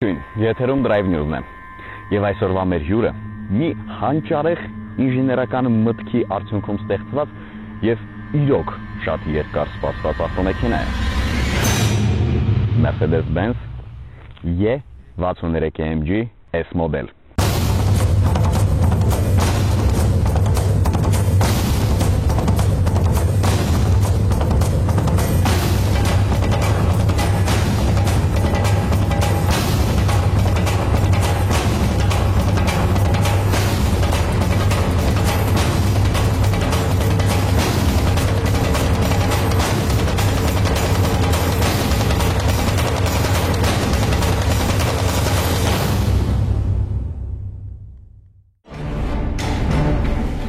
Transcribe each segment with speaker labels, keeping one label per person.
Speaker 1: Եթերում Drive News-ն է։ Եվ այսօրվա մեր հյուրը մի հանճարեղ ինժեներական մտքի արդյունքում ստեղծված եւ իրոք շատ երկար սպասված ավտոմեքենա է։ Mercedes-Benz E63 AMG S մոդել։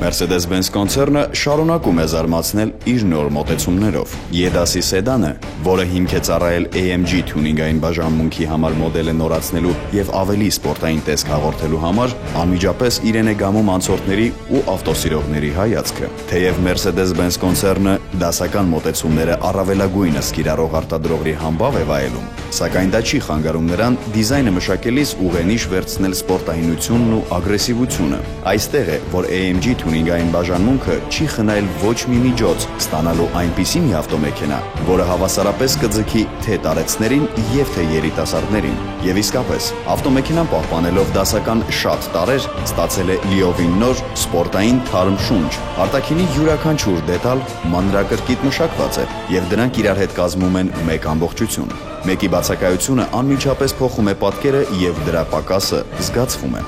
Speaker 2: Mercedes-Benz կոնցեռնը շարունակում է զարմացնել իր նոր մոտեցումներով։ E-դասի սեդանը, որը հիմք է ծառայել AMG թյունինգային բաժանմունքի համար մոդելը նորացնելու եւ ավելի սպորտային տեսք հաղորդելու համար, անմիջապես իրեն է գամում անցորդների ու ավտոսիրողների հայացքը։ Թեև Mercedes-Benz կոնցեռնը դասական մոտեցումները առավելագույնս կիրառող արտադրողի համբավ է վայելում, սակայն դա չի խանգարում նրան դիզայնը մշակելիս ուղենիշ վերցնել սպորտայնությունն ու ագրեսիվությունը։ Այստեղ է, որ AMG թյունինգային բաժանմունքը չի խնայել ոչ մի միջոց ստանալու այնպիսի մի ավտոմեքենա, որը հավասարապես կձգի թե տարեցներին եւ թե երիտասարդներին։ Եվ իսկապես, ավտոմեքենան պահպանելով դասական շատ տարեր, ստացել է լիովին նոր սպորտային թարմ շունչ։ Արտաքինի յուրաքանչյուր դետալ մանրակրկիտ մշակված է, եւ դրանք իրար հետ կազմում են մեկ ամբողջություն։ Մեկի բացակայությունը անմիջապես փոխում է պատկերը եւ դրա պակասը զգացվում է։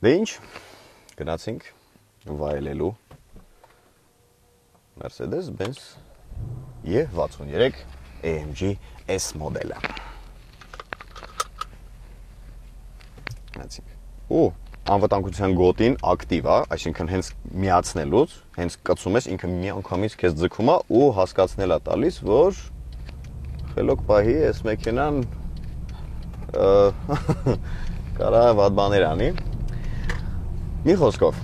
Speaker 2: Դե ինչ, գնացինք վայելելու Mercedes-Benz E63 AMG S մոդելը։ Ու անվտանգության գոտին ակտիվ է, այսինքն հենց միացնելուց, հենց կծում ես, ինքը մի անգամից քեզ ձգում է ու հասկացնել է տալիս, որ խելոք պահի այս մեքենան կարա վատ բաներ անի։ Մի խոսքով,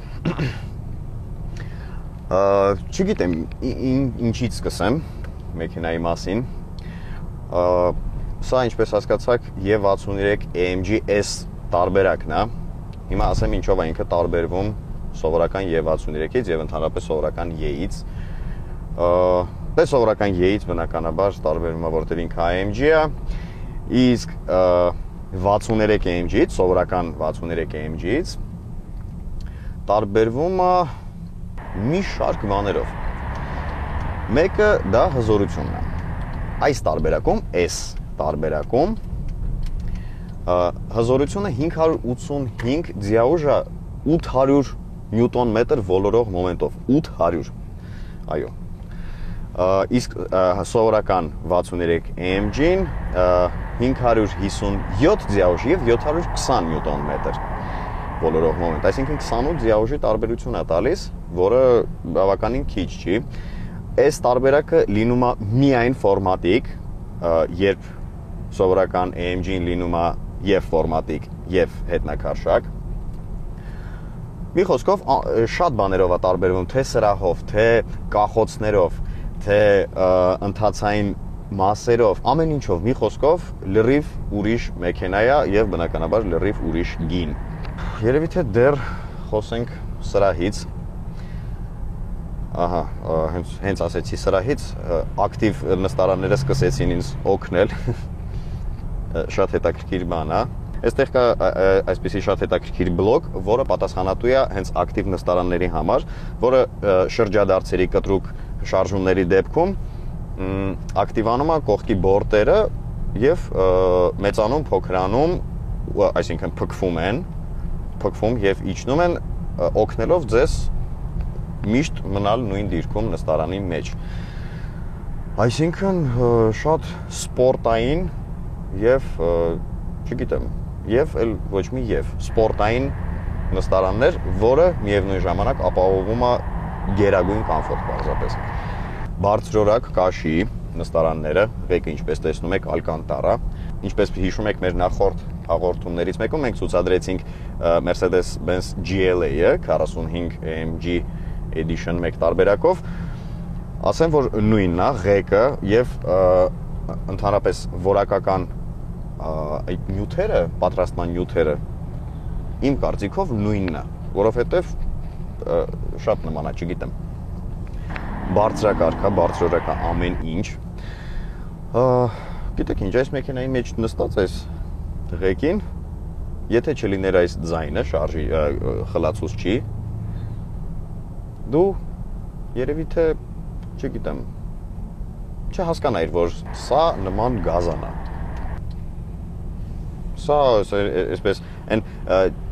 Speaker 2: չգիտեմ ինչից սկսեմ մեքենայի մասին, սա ինչպես հասկացաք E63 AMG S տարբերակն է, հիմա ասեմ ինչով է ինքը տարբերվում սովորական E63-ից եւ ընդհանրապես սովորական E-ից, դե սովորական E-ից բնականաբար տարբերվում է, որտեղ ինքը AMG է, իսկ 63 AMG-ից, սովորական 63 AMG-ից տարբերվում է մի շարք բաներով։ Մեկը դա հզորությունն է։ Այս տարբերակում, S տարբերակում հզորությունը 585 ձիաուժը 800 նյուտոն մետր ոլորող մոմենտով, 800, այո։ Իսկ սովորական 63 AMG-ին 557 ձիաուժ եւ 720 նյուտոն մետր ոլորող մոմենտ, այսինքն 28 ձիաուժի տարբերություն է տալիս, որը բավականին քիչ չի։ Այս տարբերակը լինում է միայն ֆորմատիկ, երբ սովորական AMG-ին լինում է եւ ֆորմատիկ, եւ հետնակարշակ։ Մի խոսքով շատ բաներով է տարբերվում, թե սրահով, թե կախոցներով, թե ընթացային մասերով, ամեն ինչով, մի խոսքով լրիվ ուրիշ մեքենա է եւ բնականաբար լրիվ ուրիշ գին։ Երևի թե դեռ խոսենք սրահից, ահա, հենց ասեցի սրահից, ակտիվ նստարանները սկսեցին ինձ օգնել, շատ հետաքրքիր բան է, այստեղ կա այսպիսի շատ հետաքրքիր բլոկ, որը պատասխանատու է հենց ակտիվ նստարանների համար, որը շրջադարձերի կտրուկ շարժումների դեպքում ակտիվանում է կողքի բորտերը եւ մեծանում, փոքրանում, այսինքն փքվում եւ իջնում են օգնելով ձեզ միշտ մնալ նույն դիրքում նստարանի մեջ։ Այսինքն շատ սպորտային եւ չգիտեմ, եւ էլ ոչ մի եւ սպորտային նստարաններ, որը միևնույն ժամանակ ապահովում է գերագույն կոմֆորտ բարձրապես։ Բարձրորակ կաշի նստարանները, ղեկը ինչպես տեսնում եք Ալկանտարա, ինչպես հիշում եք մեր նախորդ հաղորդումներից մեկում մենք ցուցադրեցինք Mercedes-Benz GLA-ը 45 AMG Edition 1 տարբերակով, ասեմ, որ նույնն է ղեկը եւ ընդհանրապես որակական այդ նյութերը, պատրաստման նյութերը իմ կարծիքով նույնն է, որովհետեւ շատ նման է, չգիտեմ։ Բարձրակարգ է, բարձրորակ է ամեն ինչ։ Գիտեք ինչ, այս մեքենայի մեջ նստած այս ղեկին, եթե չլիներ այս ձայնը, շարժի խլացուց չի, դու երևի թե, չգիտեմ, չհասկանայիր, որ սա նման գազան է։ Սա այսպես այն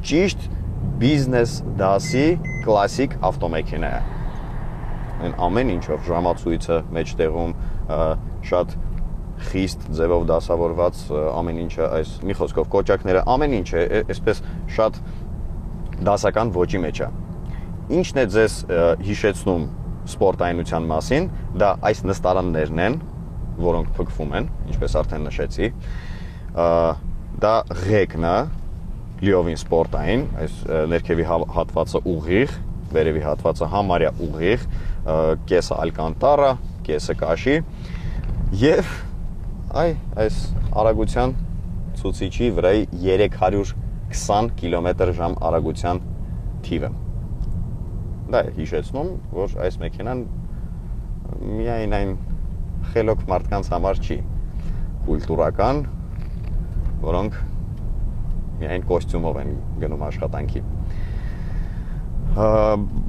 Speaker 2: ճիշտ բիզնես դասի կլասիկ ավտոմեքենա է։ Այն ամեն ինչով ժամացույցը մեջտեղում շատ խիստ ձևով դասավորված ամեն ինչը այս մի խոսքով կոճակները ամեն ինչը այսպես շատ դասական ոճի մեջ է։ Ինչն է ձեզ հիշեցնում սպորտայնության մասին, դա այս նստարաններն են, որոնք փքվում են, ինչպես արդեն նշեցի։ Դա ղեկն է, լիովին սպորտային, այս ներքևի հատվածը ուղիղ, վերևի հատվածը համարյա ուղիղ, կեսը ալկանտարա, կեսը կաշի եւ այս արագության ցուցիչի վրայի 320 կմ/ժ արագության թիվը։ Դա է հիշեցնում, որ այս մեքենան միայն այն խելոք մարդկանց համար չի, կուլտուրական, որոնք միայն կոստյումով են գնում աշխատանքի։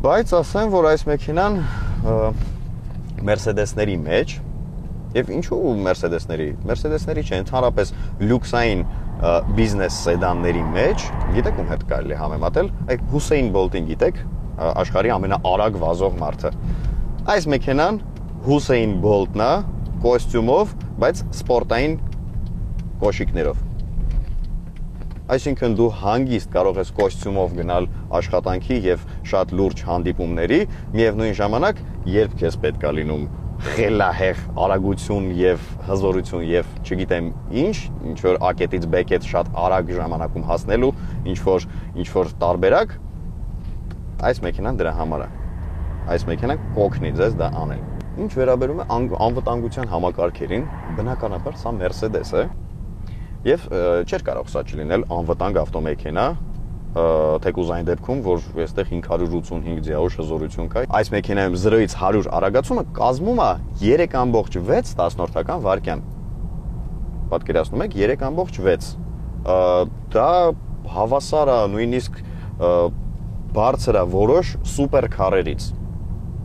Speaker 2: Բայց ասեմ, որ այս մեքենան Mercedes-ների մեջ եւ ինչու Mercedes-ների չէ, ընդհանրապես լյուքսային բիզնես սեդանների մեջ, գիտեք ում հետ կարելի համեմատել, այդ Հուսեյն Բոլտին գիտեք, աշխարհի ամենաարագ վազող մարդը։ Այս մեքենան Հուսեյն Բոլտն է, կոստյումով, բայց սպորտային կոշիկներով։ Այսինքն դու հանգիստ կարող ես կոստյումով գնալ աշխատանքի եւ շատ լուրջ հանդիպումների, միևնույն ժամանակ, երբ քեզ պետք է լինում խելահեղ արագություն եւ հզորություն եւ չգիտեմ ինչ որ ակետից բեկետ շատ արագ ժամանակում հասնելու ինչ որ տարբերակ, այս մեքենան դրա համար է։ Այս մեքենան կօգնի ձեզ դա անել։ Ինչ վերաբերում է անվտանգության համակարգերին, բնականաբար սա Mercedes է։ Եվ չէր կարող սա չլինել անվտանգ ավտոմեքենա, թեկուզ այն դեպքում, որ այստեղ 585 դիաուշ հզորություն կա։ Այս մեքենայում 0-ից 100 արագացումը կազմում է 3.6 վայրկյան։ Պատկերացնում եք 3.6։ Դա հավասար է նույնիսկ բարձր է որոշ սուպեր քարերից։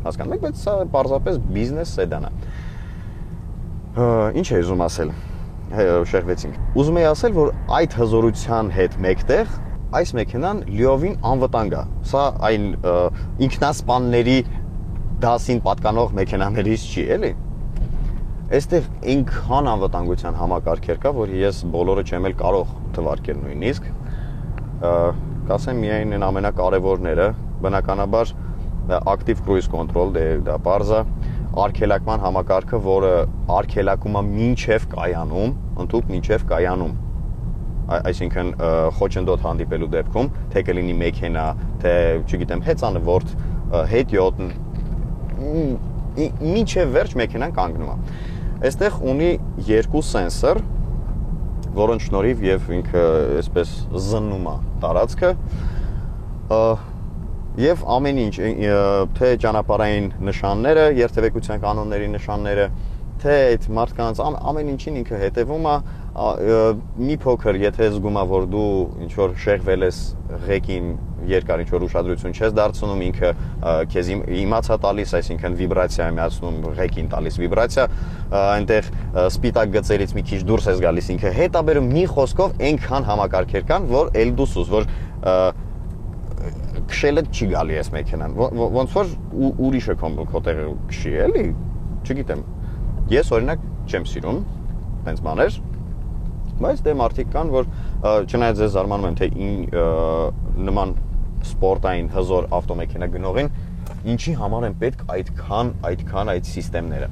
Speaker 2: Հասկանում եք, բայց սա պարզապես բիզնես սեդան է։ Ինչ է ուզում ասել։ Շեղվեցինք։ Ուզում եի ասել, որ այդ հզորության հետ մեկտեղ այս մեքենան լիովին անվտանգ է։ Սա այն ինքնասպանների դասին պատկանող մեքենաներից չի, էլի։ Այստեղ այնքան անվտանգության համակարգեր կա, որ ես բոլորը չեմ էլ կարող թվարկել նույնիսկ։ Կասեմ միայն այն ամենակարևորները, բնականաբար active cruise control, դա պարզ է, արգելակման համակարգը, որը արգելակում է մինչև կայանում, ընդհանուր մինչև կայանում։ Այսինքն խոչընդոտ հանդիպելու դեպքում, թե կլինի մեքենա, թե, չգիտեմ, հեծանվորդ, հետիոտ, մինչև վերջ մեքենան կանգնում է։ Այստեղ ունի երկու սենսոր, որոնց շնորհիվ եւ ինքը այսպես զննում է տարածքը, եւ ամեն ինչ, թե ճանապարհային նշանները, երթևեկության կանոնների նշանները, թե այդ մարդկանց ամեն ինչին ինքը հետևում է, մի փոքր, եթե զգում է, որ դու ինչ որ շեղվել ես ղեկին երկար ինչ որ ուշադրություն չես դարձնում, ինքը քեզ իմացա տալիս, այսինքն վիբրացիա է միացնում, ղեկին տալիս վիբրացիա, այնտեղ սպիտակ գծերից մի քիչ դուրս ես գալիս, ինքը հետ է բերում, մի խոսքով այնքան համակարգեր կան, որ էլ դուսուս, որ քշելը չի գալի այս մեքենան, ոնց որ ուրիշը քո տեղը քշի, էլի, չգիտեմ։ Ես օրինակ չեմ սիրում այնց բաներ, բայց դե մարդիկ կան, որ չնայած ես զարմանում եմ, թե նման սպորտային հզոր ավտոմեքենա գնողին ինչի համար են պետք այդքան այդ համակարգերը։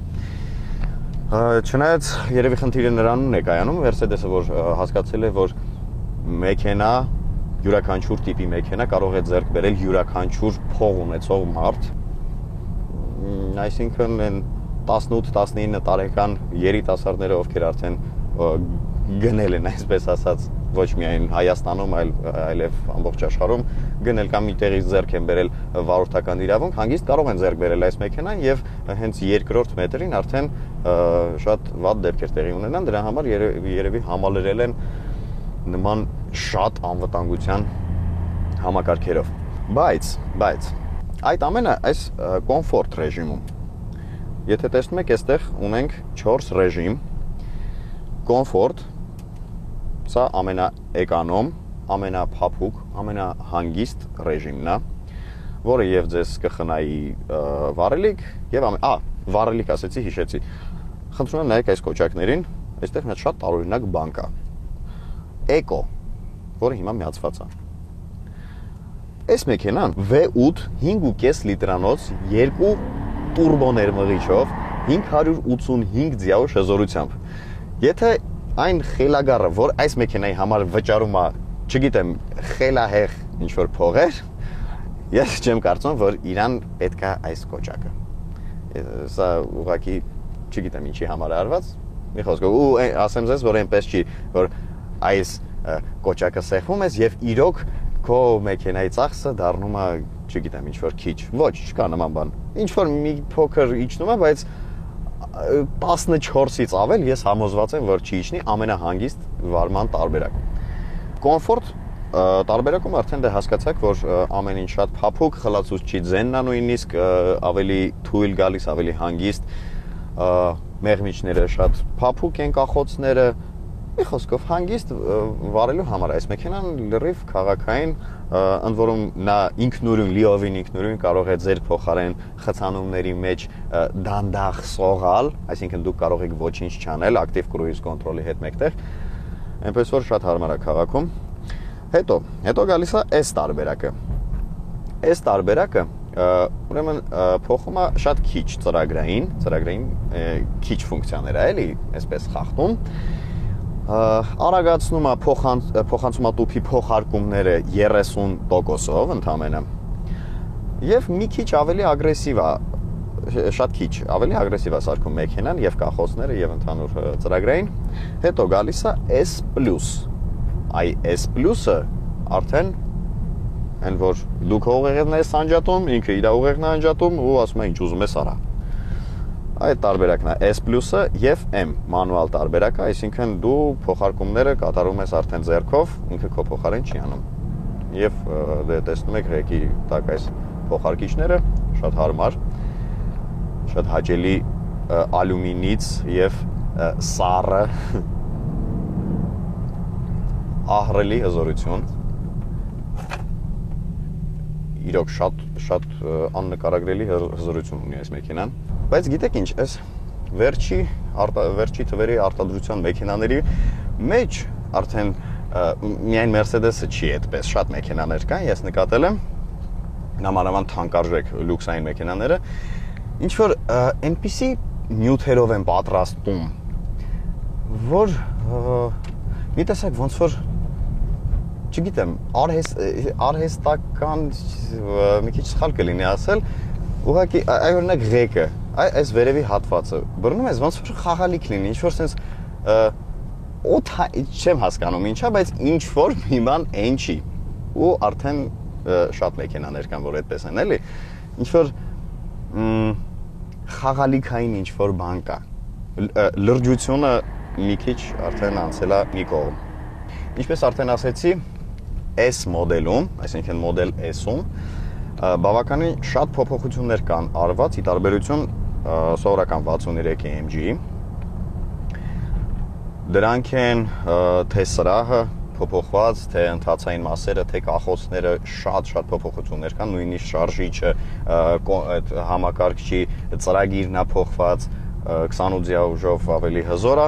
Speaker 2: Չնայած երևի խնդիրը նրանում է կայանում, Mercedes-ը որ հասկացել է, որ մեքենա յուրաքանչյուր տիպի մեքենա կարող է ձեռք բերել յուրաքանչյուր փող ունեցող մարդ,
Speaker 3: այսինքն են 18-19 տարեկան երիտասարդները, ովքեր արդեն գնել են, այսպես ասած, ոչ միայն Հայաստանում, այլև ամբողջ աշխարհում գնել կամ մի տեղից ձեռք են բերել վարորդական իրավունք, հանգիստ կարող են ձեռք բերել այս մեքենան եւ հենց երկրորդ մետրին արդեն շատ վատ դեպքեր տեղի ունենան, դրա համար երևի համալրել են նման շատ անվտանգության համակարգերով։ Բայց այդ ամենը այս կոմֆորտ ռեժիմում։ Եթե տեսնում եք, այստեղ ունենք 4 ռեժիմ։ Կոմֆորտ, սա ամենաէկոնոմ, ամենափափուկ, ամենահանգիստ ռեժիմն է, որը եւ ձեզ կխնայի վառելիք եւ վառելիք ասեցի, հիշեցի։ Խնդրում եմ նայեք այս կոճակներին, այստեղ մի շատ տարօրինակ բան կա։ Էկո, որը հիմա միացված է։ Այս մեքենան V8 5.5 լիտրանոց 2 տուրբոներ մղիչով 585 ձիավուր հզորությամբ։ Եթե այն խելագարը, որ այս մեքենայի համար վճարում է, չգիտեմ, խելահեղ ինչ-որ փողեր, ես չեմ կարծում, որ իրան պետք է այս կոճակը։ Սա ուղղակի չգիտեմ ինչի համար է արված, մի խոսքով, ու ասեմ ձեզ, որ այնպես չի, որ այս կոճակը սեղմում ես եւ իրոք քո մեքենայի ծախսը դառնում է, չգիտեմ, ինչ-որ քիչ։ Ոչ, չկա նման բան։ Ինչ-որ մի փոքր իջնում է, բայց 14-ից ավել ես համոզված եմ, որ չի իջնի ամենահանգիստ վարման տարբերակում։ Կոմֆորտ տարբերակում արդեն դե հասկացաք, որ ամեն ինչ շատ փափուկ, խլացուցիչ ձենն է նույնիսկ ավելի թույլ գալիս, ավելի հանգիստ, մեղմիչները շատ փափուկ են, կախոցները, մի խոսքով հանգիստ վարելու համար այս մեքենան լրիվ քաղաքային, ընդ որում նա ինքնուրույն, լիովին ինքնուրույն կարող է ձեր փոխարեն խցանումների մեջ դանդաղ սողալ, այսինքն դուք կարող եք ոչինչ չանել ակտիվ կրուիզ կոնտրոլի հետ մեկտեղ, այնպես որ շատ հարմար է քաղաքում։ Հետո գալիս է այս տարբերակը։ Այս տարբերակը ուրեմն փոխում է շատ քիչ ծրագրային քիչ ֆունկցիաներ է, էլի, այսպես խախտում։ Արագացնում է փոխանցումատուփի փոխարկումները 30%-ով ընդամենը եւ մի քիչ ավելի ագրեսիվ է, շատ քիչ ավելի ագրեսիվ է սարքում մեքենան եւ կախոցները եւ ընդհանուր ծրագրային։ Հետո գալիս է S+։ Այ S+-ը արդեն այն որ դուք ուղեղն ես անջատում, ինքը իր ուղեղն է անջատում ու ասում է ինչ ուզում ես արա։ Այդ տարբերակն է S+-ը եւ M մանուալ տարբերակը, այսինքն դու փոխարկումները կատարում ես արդեն ձեռքով, ինքը քո փոխարեն չի անում։ Եվ դե տեսնում եք ռեկի տակ այս փոխարկիչները շատ հարմար, շատ հաճելի ալյումինից եւ սառը ահռելի հզորություն։ Իրոք շատ աննկարագրելի հզորություն ունի այս մեքենան։ Բայց գիտեք ինչ, այս վերջի թվերի արտադրության մեքենաների մեջ արդեն միայն Mercedes-ը չի այդպես, շատ մեքենաներ կան, ես նկատել եմ, նամանավանդ թանկարժեք լյուքսային մեքենաները, ինչ որ այնպիսի նյութերով են պատրաստում, որ մի տեսակ ոնց որ չգիտեմ, արհեստական մի քիչ սխալ կլինի ասել, ուղղակի այ օրինակ ղեկը, այս վերևի հատվածը բռնում ես ոնց որ խաղալիք լինի, ինչ որ sense օդ չեմ հասկանում ինչա, բայց ինչ որ մի բան այն չի։ Ու արդեն շատ մեքենաներ կան, որ այդպես են, էլի։ Ինչ որ խաղալիքային ինչ որ բան կա։ Լրջությունը մի քիչ արդեն անցել է մի կողմ։ Ինչպես արդեն ասեցի, S մոդելում, այսինքն մոդել S-ում բավականին շատ փոփոխություններ կան արված ի տարբերություն սովորական 63 AMG-ի։ Դրանք են թե սրահը փոփոխված, թե ընթացային մասերը, թե կախոցները շատ փոփոխություններ կան, նույնիսկ շարժիչը, համակարգչի ծրագիրն է փոխված 28 ձիավուժով ավելի հզոր է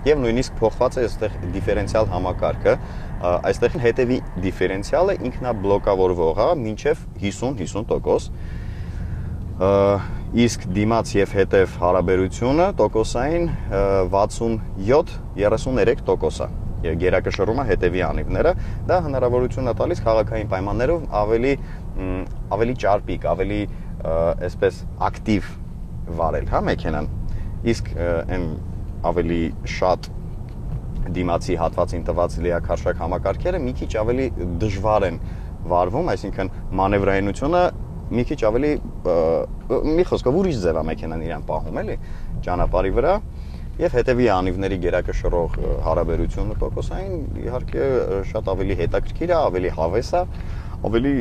Speaker 3: եւ նույնիսկ փոխված է այստեղ դիֆերենցիալ համակարգը, այստեղ հետևի դիֆերենցիալը ինքնաբլոկավորվող է մինչեւ 50%, իսկ դիմաց եւ հետեւ հարաբերությունը տոկոսային 67-33% է։ Եվ գերակշռումը հետևի անիվները, դա հնարավորություն է տալիս քաղաքային պայմաններով ավելի ճարպիկ, ավելի այսպես ակտիվ վարել, հա, մեքենան։ Իսկ այն ավելի շատ դիմացի հատվածին տված լիակարշակ համակարգերը մի քիչ ավելի դժվար են վարվում, այսինքն մանևրայնությունը մի քիչ ավելի մի խոսքով ուրիշ ձև է մեքենան իրան պահում, էլի, ճանապարհի վրա, եւ հետեւի անիվների գերակշռող հարաբերությունը տոկոսային իհարկե շատ ավելի հետաքրքիր է, ավելի հավես է, ավելի,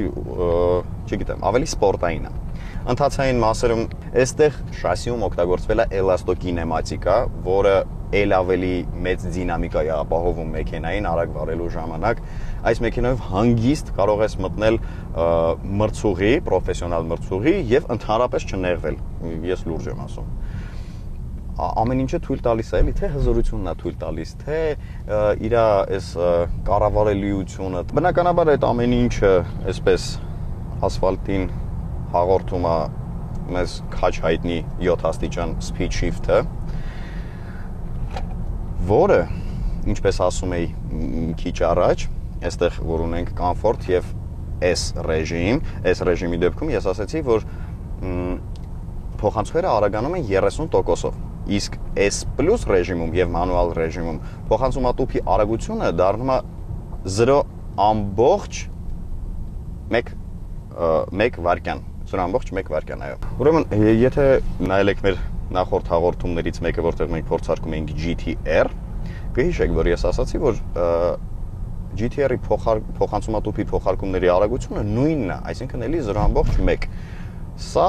Speaker 3: չգիտեմ, ավելի սպորտային է։ Ընթացային մասերում այստեղ շասիում օգտագործվել է էլաստոկինեմատիկա, որը ել ավելի մեծ դինամիկա է ապահովում մեքենային արագ վարելու ժամանակ։ Այս մեքենայով հանգիստ կարող ես մտնել մրցուղի, պրոֆեսիոնալ մրցուղի եւ ընդհանրապես չնեղվել։ Ես լուրջ եմ ասում։ Ամեն ինչը թույլ տալիս է, էլի, թե հզորությունն է թույլ տալիս, թե իր այս կառավարելիությունը։ Բնականաբար այդ ամեն ինչը այսպես ասֆալտին հաղորդում է մեզ քաչ հայտնի 7 աստիճան speed shift-ը, որը, ինչպես ասում էի քիչ առաջ, այստեղ որ ունենք comfort եւ S ռեժիմ, S ռեժիմի դեպքում ես ասացի, որ փոխանցողերը արագանում են 30%-ով, իսկ S+ ռեժիմում եւ մանուալ ռեժիմում փոխանցումատուփի արագությունը դառնում է 0.1 վայրկյան, 0.1 վայրկյան, այո։ Ուրեմն, եթե նայեք մեր նախորդ հաղորդումներից մեկը, որտեղ մենք փորձարկում էինք GT-R, կհիշեք, որ ես ասացի, որ GT-R-ի փոխանցումատուփի փոխարկումների արագությունը նույնն է, այսինքն էլի 0.1։ Սա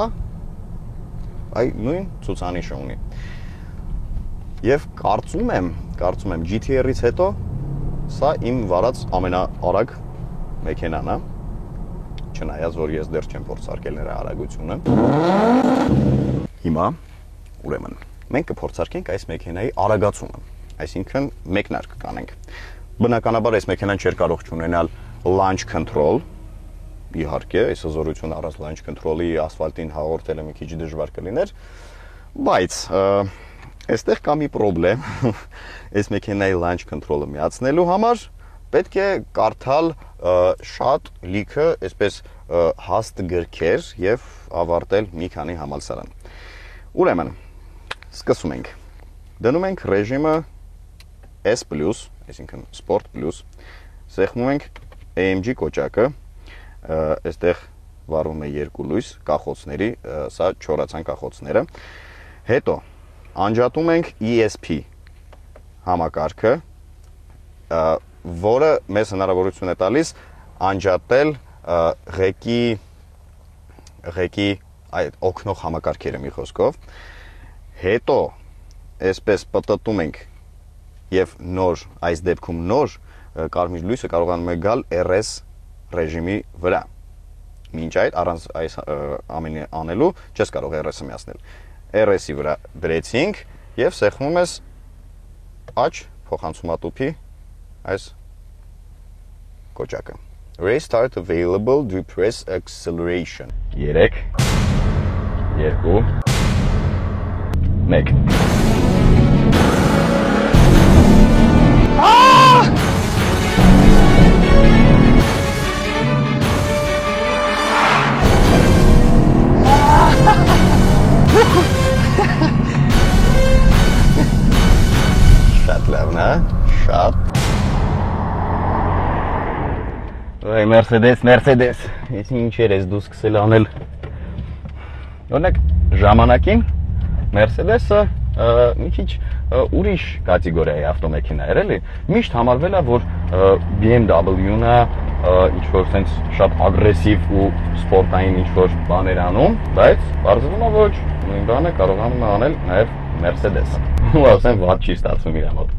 Speaker 3: այ նույն ցուցանիշը ունի։ Եվ կարծում եմ GT-R-ից հետո սա իմ վարած ամենաարագ մեքենան է, չնայած որ ես դեռ չեմ փորձարկել նրա արագությունը։ Հիմա, ուրեմն, մենք կփորձարկենք այս մեքենայի արագացումը, այսինքն մեկնարկ կանենք։ Բնականաբար այս մեքենան չէր կարող չունենալ launch control, իհարկե, այս հզորությունը առանց launch control-ի ասֆալտին հաղորդելը մի քիչ դժվար կլիներ, բայց այստեղ կա մի խնդրեմ, այս մեքենայի launch control-ը միացնելու համար պետք է կարդալ շատ լիքը, այսպես հաստ գրքեր եւ ավարտել մի քանի համալսարան։ Ուրեմն, սկսում ենք։ Դնում ենք ռեժիմը S+, այսինքն Sport+, սեղմում ենք AMG կոճակը, այստեղ վարվում է երկու լույս կախոցների, սա չորացան կախոցները։ Հետո անջատում ենք ESP համակարգը, որը մեզ հնարավորություն է տալիս անջատել ղեկի օգնող համակարգերը մի խոսքով։ Հետո այսպես պտտում ենք եւ նոր, այս դեպքում նոր կարմիր լույսը կարողանում է գալ RS ռեժիմի վրա։ Մինչ այդ առանց այս ամենը անելու չես կարող RS-ը միացնել։ RS-ի վրա դրեցինք եւ սեղմում ես աջ փոխանցումատուփի այս կոճակը։ Restart available to press acceleration։
Speaker 1: 3 2 1
Speaker 3: Շատ լավն է, շատ։
Speaker 1: Այ Mercedes, ես ինչեր ես դու սկսել անել։ Օրինակ ժամանակին Mercedes-ը մի քիչ ուրիշ կատեգորիա է ավտոմեքենա էր, էլի։ Միշտ համարվել է, որ BMW-ն է ինչ-որ sense շատ ագրեսիվ ու սպորտային ինչ-որ բաներ անում, բայց բարձրանում է ոչ, նույն բանը կարողանում է անել նաև Mercedes-ը։ Ու ասեմ, վատ չի ստացվում իր մոտ։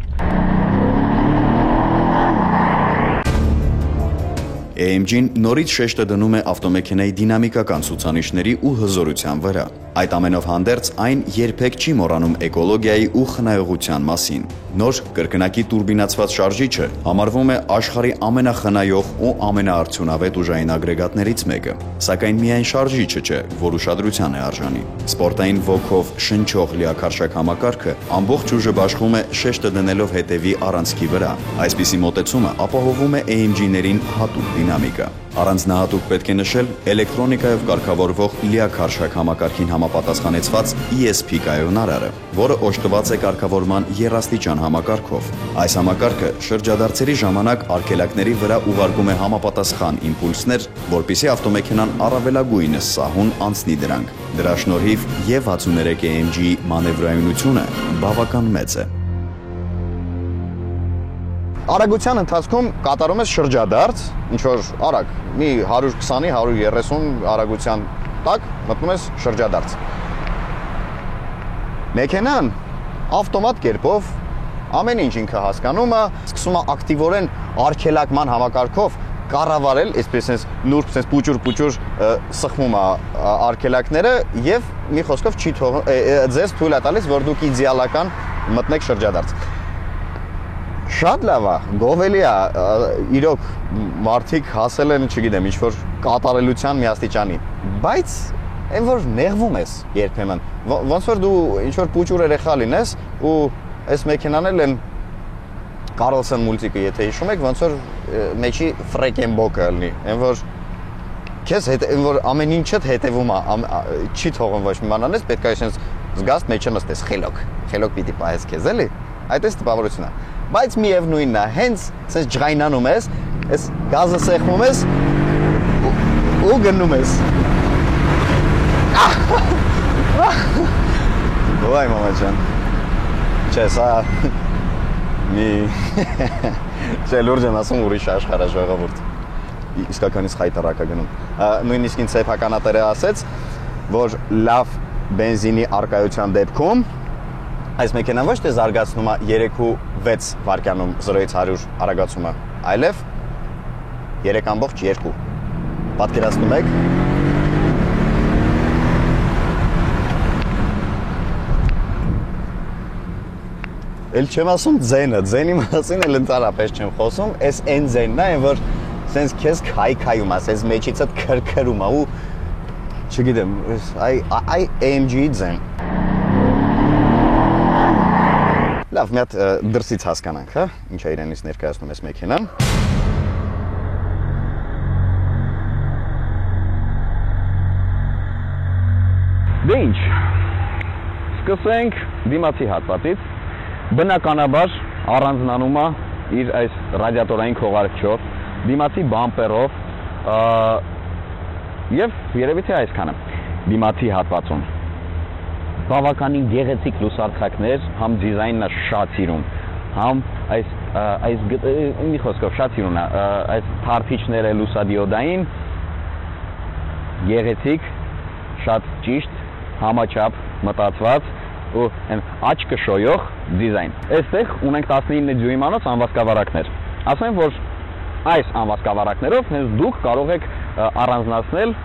Speaker 2: AMG-ն նորից շեշտը դնում է ավտոմեքենայի դինամիկական ցուցանիշների ու հզորության վրա։ Այդ ամենով հանդերձ այն երբեք չի մոռանում էկոլոգիայի ու խնայողության մասին։ Նոր կրկնակի տուրբինացված շարժիչը համարվում է աշխարհի ամենախնայող ու ամենաարդյունավետ ուժային ագրեգատներից մեկը, սակայն միայն շարժիչը չէ, որ ուշադրության է արժանի։ Սպորտային ոգով շնչող լիակարշակ համակարգը ամբողջ ուժը բաշխում է շեշտը դնելով հետևի առանցքի վրա։ Այսպիսի մոտեցումը ապահովում է AMG-ներին հատուկ դինամիկա։ Առանձնահատուկ պետք է նշել էլեկտրոնիկայով կարգավորվող լիակարշակ համակարգին համապատասխանեցված ESP կայունարարը, որը օժտված է կարգավորման եռաստիճան համակարգով։ Այս համակարգը շրջադարձերի ժամանակ արգելակների վրա ուղարկում է համապատասխան իմպուլսներ, որպեսզի ավտոմեքենան առավելագույնս սահուն անցնի դրանք։ Դրա շնորհիվ եւ 63 AMG-ի մանևրայունությունը բավական մեծ է։
Speaker 3: Արագության ընթացքում կատարում ես շրջադարձ, ինչ որ արագ, մի 120-ի 130 արագության տակ մտնում ես շրջադարձ։ Մեքենան ավտոմատ կերպով ամեն ինչ ինքը հասկանում է, սկսում է ակտիվորեն արգելակման համակարգով կառավարել, այսպես նուրբ, պուճուր սխմում է արգելակները եւ մի խոսքով չի թողնում, ձեզ թույլ է տալիս, որ դուք իդեալական մտնեք շրջադարձ։ Շատ լավ է, գովելի է, իրոք մարդիկ հասել են, չգիտեմ, ինչ-որ կատարելության մի աստիճանի, բայց այն որ նեղվում ես երբեմն, ոնց որ դու ինչ-որ պուճուր երեխա լինես ու այս մեքենան էլ են Կարլսեն մուլտիկը, եթե հիշում եք, ոնց որ մեջի Ֆրեկենբոկը լինի, այն որ քեզ այն որ ամեն ինչդ հետևում է, չի թողում ոչ մի բան անես, պետք է այսպես զգաս մեջը նստես, խելոք պիտի պահես քեզ, էլի, այդպես տպավորություն է։ Բայց միևնույնն է, հենց ցես ջղայնանում ես, այս գազը սեղմում ես ու գնում ես։ Ոայ մամաչան։ Չէ, սա մի չէ, լուրջ եմ ասում, ուրիշ աշխարհ է ժողովուրդ։ Իսկականից խայտարակ է գնում։ Նույնիսկ ինձ սեփականատերը ասեց, որ լավ բենզինի արկայության դեպքում այս մեքենան ոչ թե զարգացնում է 3.6 վայրկյանում 0-ից 100 արագացումը, այլև 3.2։ Պատկերացնում եք։ Էլ չեմ ասում ձենի մասին էլ ընդհանրապես չեմ խոսում, այս այն ձենն է, որ սենց քեզ քայքայում է, սենց մեջիցդ քրքրում է ու չգիտեմ, այ AMG-ի ձեն։ Լավ, մի հատ դրսից հասկանանք, հա, ինչ է իրենից ներկայացնում այս մեքենան։
Speaker 1: Դե ինչ, սկսենք դիմացի հատվածից, բնականաբար առանձնանում է իր այս ռադիատորային քողարկչով, դիմացի բամպերով և երևի թե այսքանը, դիմացի հատվածում։ Բավականին գեղեցիկ լուսարձակներ, համ դիզայնն է շատ սիրուն, համ այս մի խոսքով շատ սիրուն է, այս թարփիչները լուսադիոդային, գեղեցիկ, շատ ճիշտ, համաչափ մտածված ու աչքը շոյող դիզայն։ Այստեղ ունենք 19 դյույմանոց անվասկավառակներ։ Ասեմ, որ այս անվասկավառակներով հենց դուք կարող եք առանձնացնել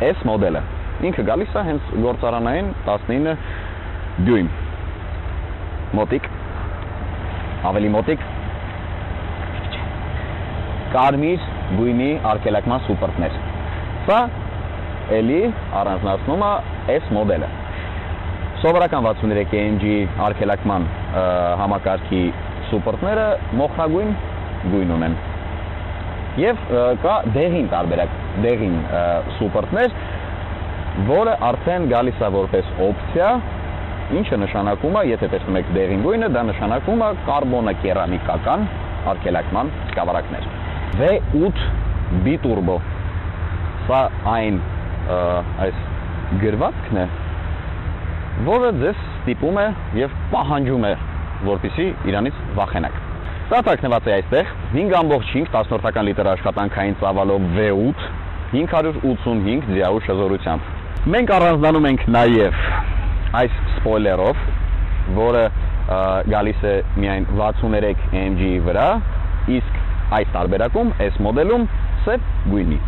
Speaker 1: այս մոդելը։ Ինքը գալիս է հենց գործարանային 19 դյույմ։ Մոտիկ, ավելի մոտիկ, կարմիր գույնի արգելակման սուպերտներ։ Սա էլի առանձնացնում է այս մոդելը։ Սովորական 63 AMG արգելակման համակարգի սուպերտները մոխրագույն գույն ունեն։ Եվ կա դեղին տարբերակ, դեղին սուպերտներ, որը արդեն գալիս է որպես օպցիա, ինչը նշանակում է, եթե տեսնում եք դեղին գույնը, դա նշանակում է կարբոնակերամիկական արգելակման սկավառակներ։ V8 բիտուրբո, սա այն այս գրվածքն է, որը ձեզ ստիպում է և պահանջում է, որպեսզի իրանից վախենաք։ Սա թաքնված է այստեղ 5.5 տասնորդական լիտր աշխատանքային ծավալով V8, 585 ձիահու շզորությամբ։ Մենք առանձնանում ենք նաև այս սպոյլերով, որը գալիս է միայն 63 AMG-ի վրա, իսկ այս տարբերակում, այս մոդելում սև գույնի։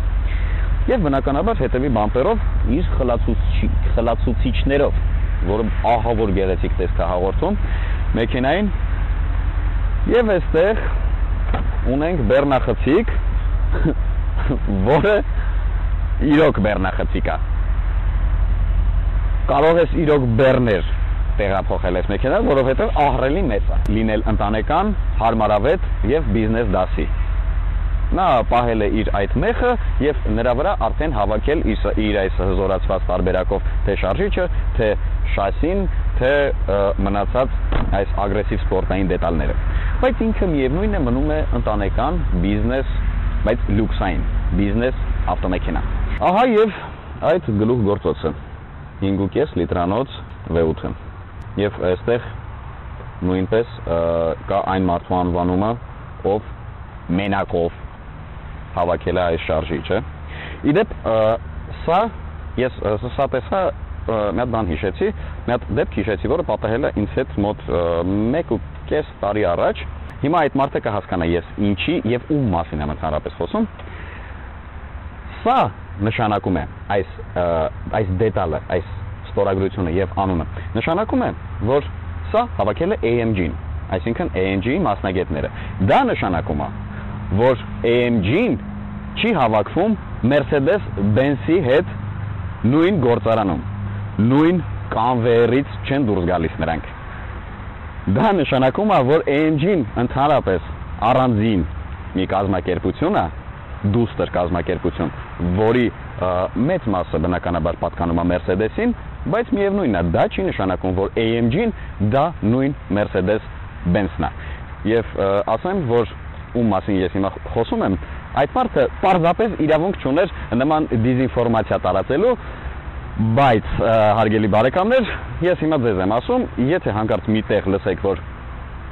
Speaker 1: Եվ բնականաբար հետևի բամպերով իր խլացուցիչներով, որը ահավոր գեղեցիկ տեսք է հաղորդում մեքենային, եւ այստեղ ունենք բեռնախցիկ, որը իրոք բեռնախցիկ է։ Կարող ես իրոք բեռներ տեղափոխել այս մեքենան, որովհետև ահռելի մեծ է, լինել ընտանեկան, հարմարավետ եւ բիզնես դասի։ նա պահել է իր այդ մեխը եւ նրա վրա արդեն հավաքել իր այս հզորացված տարբերակով թե շարժիչը, թե շասին, թե մնացած այս ագրեսիվ սպորտային դետալները։ Բայց ինքը միևնույնն է մնում է ընտանեկան բիզնես, բայց լյուքսային բիզնես ավտոմեքենա։ Ահա եւ այդ գլուխ գործոցը 5.5 լիտրանոց V8-ը։ Եվ այստեղ նույնպես կա այն մարդու անվանումը, ով մենակով հավաքել է այս շարժիչը։ Իդեպ սա ես սա տեսա մի հատ բան հիշեցի, մի հատ դեպք հիշեցի, որը պատահել է ինձ հետ մոտ 1.5 տարի առաջ։ Հիմա այդ մարդը կհասկանա ես ինչի եւ ում մասին եմ ընդհանրապես խոսում։ Սա նշանակում է այս դետալը, այս ստորագրությունը եւ անունը նշանակում է, որ սա հավաքել է AMG-ն, այսինքն AMG-ի մասնագետները։ Դա նշանակում է, որ AMG-ն չի հավաքվում Mercedes-Benz-ի հետ նույն գործարանում, նույն կանվեերից չեն դուրս գալիս նրանք։ Դա նշանակում է, որ AMG-ն ընդհանրապես առանձին մի կազմակերպություն է, դուստր կազմակերպություն, որի մեծ մասը բնականաբար պատկանում է Mercedes-ին, բայց միևնույնն է, դա չի նշանակում, որ AMG-ն դա նույն Mercedes-Benz-ն է։ Եվ ասեմ, որ ում մասին ես հիմա խոսում եմ, այդ մարդը պարզապես իրավունք չուներ նման դիզինֆորմացիա տարածելու, բայց հարգելի բարեկամներ, ես հիմա ձեզ եմ ասում, եթե հանկարծ միտեղ լսեք, որ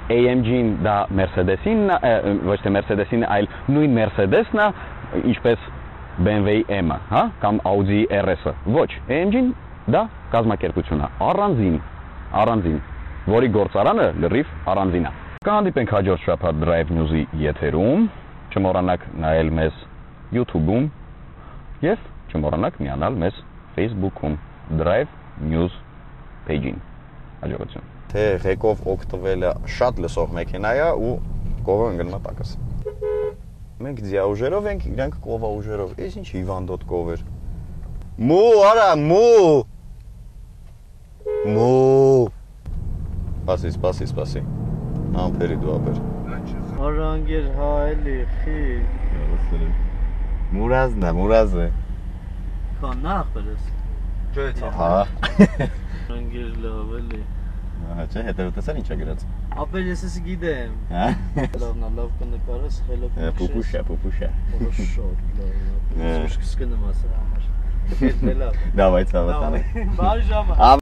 Speaker 1: AMG-ն դա Mercedes-ին, ոչ թե Mercedes-ին, այլ նույն Mercedes-ն է, ինչպես BMW-ի M-ը, հա, կամ Audi RS-ը։ Ոչ, AMG-ն դա կազմակերպություն է, առանձին, որի գործարանը լրիվ առանձին է։ Կհանդիպենք հաջորդ շաբաթ Drive News-ի եթերում, չմոռանաք նայել մեզ YouTube-ում եւ չմոռանաք միանալ մեզ Facebook-ում Drive News page-ին։ Հաջողություն։
Speaker 3: Թե ղեկով օգտվելը շատ լսող մեքենա է ու կովը ընկնում է տակս։ Մենք ձիաուժերով ենք, իրանք կովաուժերով։ Էս ինչ հիվանդոտ կով էր։ Մու, արա, մու։ Սպասի։ Ամպերի դու ապեր։
Speaker 4: Արանգեր հայելի, խի։
Speaker 3: Մուրազը։
Speaker 4: Կան նախ բերես։ Ջոյեցա։
Speaker 3: Հա։
Speaker 4: Արանգեր լավ էլի։
Speaker 3: Չէ, հետևը տեսար ինչ է գրած։
Speaker 4: Ապեր ես ես գիտեմ։
Speaker 3: Հա։
Speaker 4: Լավ կնկարես, խելոք։
Speaker 3: Պուպուշա։
Speaker 4: Շոտ, լավ։ Ես կսկնում ասել համար։ Հետ մելավ։
Speaker 3: Դավայ ցավը տանը։
Speaker 4: Բարի ժամը։